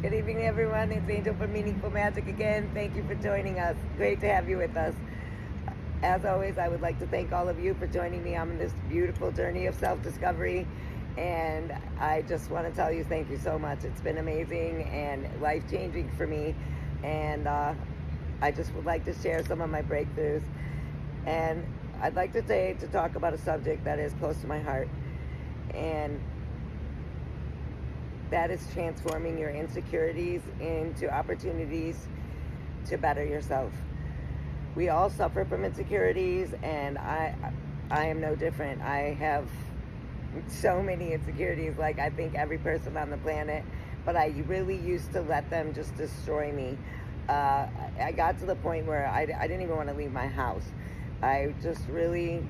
Good evening, everyone. It's Angel from Meaningful Magic again. Thank you for joining us. Great to have you with us. As always, I would like to thank all of you for joining me on this beautiful journey of self-discovery. And I just want to tell you thank you so much. It's been amazing and life-changing for me. And I just would like to share some of my breakthroughs. And I'd like today to talk about a subject that is close to my heart. And that is transforming your insecurities into opportunities to better yourself. We all suffer from insecurities, and I am no different. I have so many insecurities, like I think every person on the planet, but I really used to let them just destroy me. I got to the point where I didn't even want to leave my house. I just really,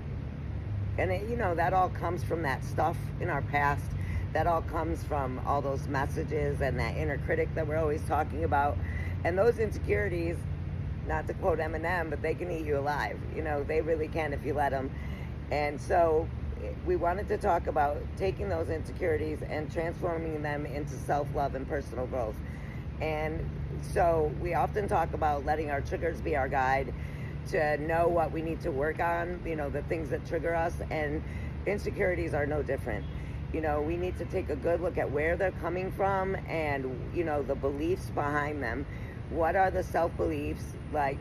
and that all comes from that stuff in our past. That all comes from all those messages and that inner critic that we're always talking about. And those insecurities, not to quote Eminem, but they can eat you alive. They really can if you let them. And so we wanted to talk about taking those insecurities and transforming them into self-love and personal growth. And so we often talk about letting our triggers be our guide to know what we need to work on, the things that trigger us. And insecurities are no different. We need to take a good look at where they're coming from and, the beliefs behind them. What are the self-beliefs, like,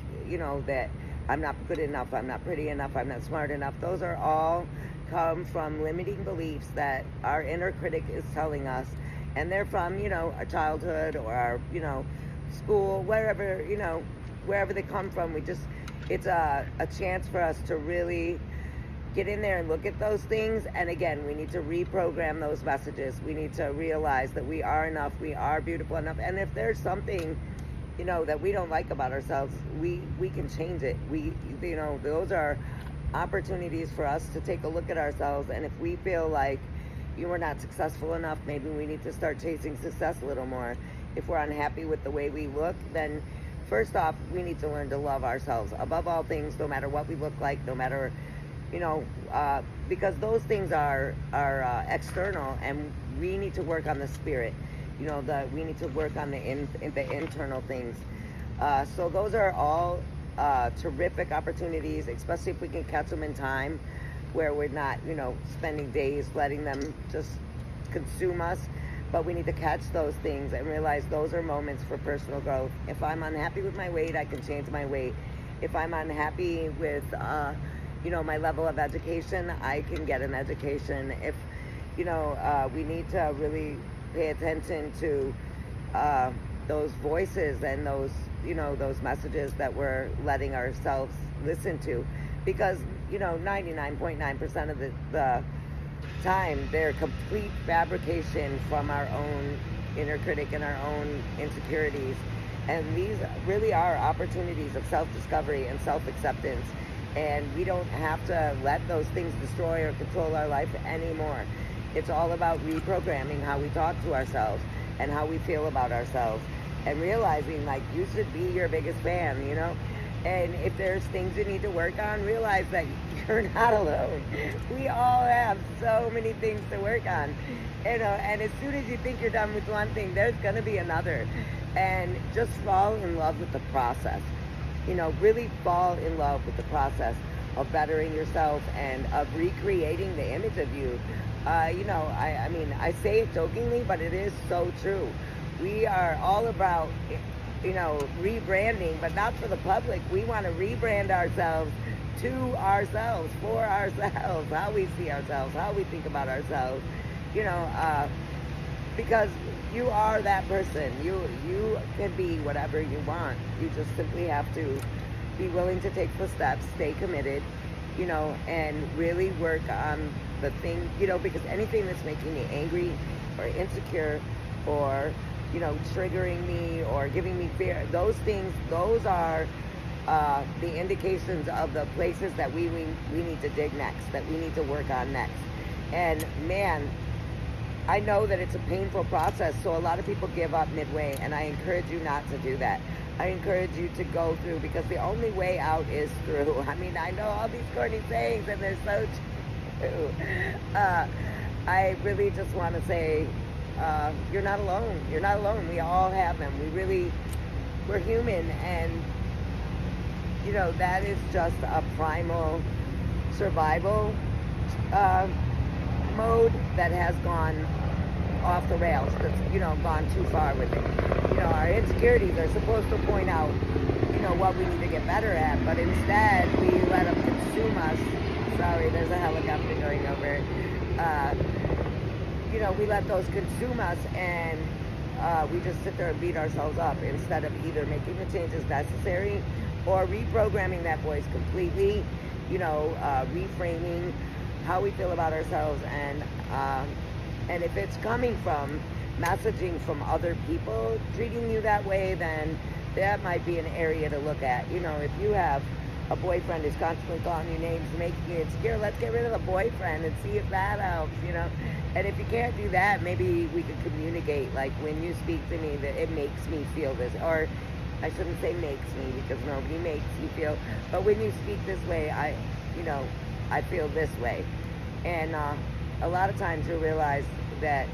that I'm not good enough, I'm not pretty enough, I'm not smart enough. Those are all come from limiting beliefs that our inner critic is telling us. And they're from, our childhood or our, school, wherever they come from. It's a chance for us to really get in there and look at those things. And again, we need to reprogram those messages. We need to realize that we are enough, we are beautiful enough. And if there's something, that we don't like about ourselves, we can change it. Those are opportunities for us to take a look at ourselves. And if we feel like you are not successful enough, maybe we need to start chasing success a little more. If we're unhappy with the way we look, then first off, we need to learn to love ourselves above all things, no matter what we look like, no matter because those things are external, and we need to work on the spirit. We need to work on the internal things. So those are all terrific opportunities, especially if we can catch them in time, where we're not, spending days letting them just consume us. But we need to catch those things and realize those are moments for personal growth. If I'm unhappy with my weight, I can change my weight. If I'm unhappy with my level of education, I can get an education. If, we need to really pay attention to those voices and those messages that we're letting ourselves listen to. Because, 99.9% of the time, they're complete fabrication from our own inner critic and our own insecurities. And these really are opportunities of self-discovery and self-acceptance. And we don't have to let those things destroy or control our life anymore. It's all about reprogramming how we talk to ourselves and how we feel about ourselves, and realizing, like, you should be your biggest fan, And if there's things you need to work on, realize that you're not alone. We all have so many things to work on, and as soon as you think you're done with one thing, there's going to be another. And just fall in love with the process. Really fall in love with the process of bettering yourself and of recreating the image of you. I say it jokingly, but it is so true. We are all about, rebranding, but not for the public. We want to rebrand ourselves to ourselves, for ourselves, how we see ourselves, how we think about ourselves, because you are that person. You can be whatever you want. You just simply have to be willing to take the steps, stay committed, and really work on the thing, because anything that's making me angry or insecure or, triggering me or giving me fear, those things, those are the indications of the places that we need to dig next, that we need to work on next. And man, I know that it's a painful process, so a lot of people give up midway, and I encourage you not to do that. I encourage you to go through, because the only way out is through. I know all these corny sayings, and they're so true. I really just want to say, you're not alone. You're not alone. We all have them. We're human, and you know, that is just a primal survival uh, mode that has gone off the rails. That's, you know, gone too far with it. You know, our insecurities are supposed to point out, you know, what we need to get better at, but instead we let them consume us. Sorry, there's a helicopter going over. Uh, you know, we let those consume us, and we just sit there and beat ourselves up instead of either making the changes necessary or reprogramming that voice completely, you know, reframing how we feel about ourselves. And if it's coming from messaging from other people treating you that way, then that might be an area to look at. You know, if you have a boyfriend who's constantly calling you names, making you insecure, let's get rid of the boyfriend and see if that helps, you know. And if you can't do that, maybe we could communicate, like, when you speak to me, that it makes me feel this, or I shouldn't say makes me, because nobody makes you feel, but when you speak this way, I feel this way. And a lot of times you'll realize that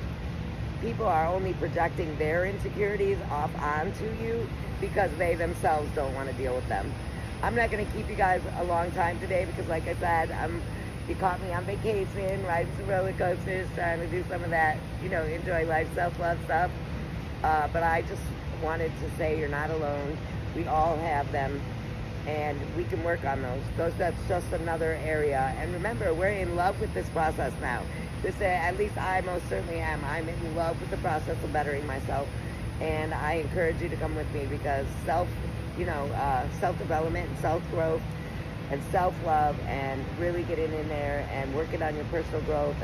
people are only projecting their insecurities off onto you because they themselves don't want to deal with them. I'm not going to keep you guys a long time today because, like I said, you caught me on vacation, riding some roller coasters, trying to do some of that, you know, enjoy life, self-love stuff. But I just wanted to say you're not alone. We all have them, and we can work on those. That's just another area. And remember, we're in love with this process now. At least I most certainly am. I'm in love with the process of bettering myself, and I encourage you to come with me because self-development and self-growth and self-love, and really getting in there and working on your personal growth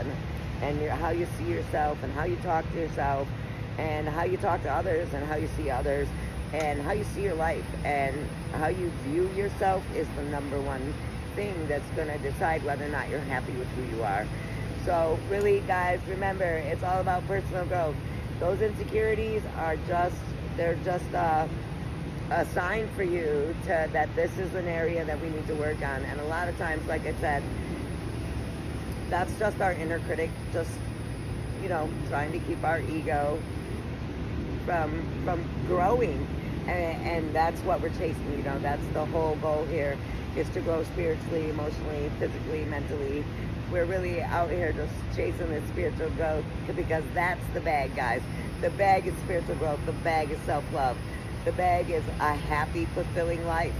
and how you see yourself and how you talk to yourself and how you talk to others and how you see others and how you see your life and how you view yourself is the number one thing that's going to decide whether or not you're happy with who you are. So really, guys, remember, it's all about personal growth. Those insecurities are just a sign for you that this is an area that we need to work on. And a lot of times, like I said, that's just our inner critic, just, you know, trying to keep our ego from growing. And that's what we're chasing, you know. That's the whole goal here, is to grow spiritually, emotionally, physically, mentally. We're really out here just chasing this spiritual growth because that's the bag, guys. The bag is spiritual growth. The bag is self-love. The bag is a happy, fulfilling life,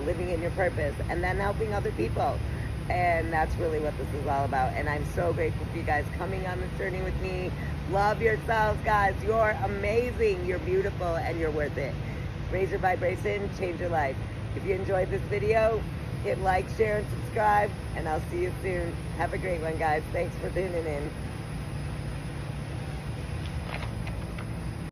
living in your purpose, and then helping other people. And that's really what this is all about. And I'm so grateful for you guys coming on this journey with me. Love yourselves, guys. You're amazing. You're beautiful, and you're worth it. Raise your vibration, change your life. If you enjoyed this video, hit like, share, and subscribe, and I'll see you soon. Have a great one, guys. Thanks for tuning in.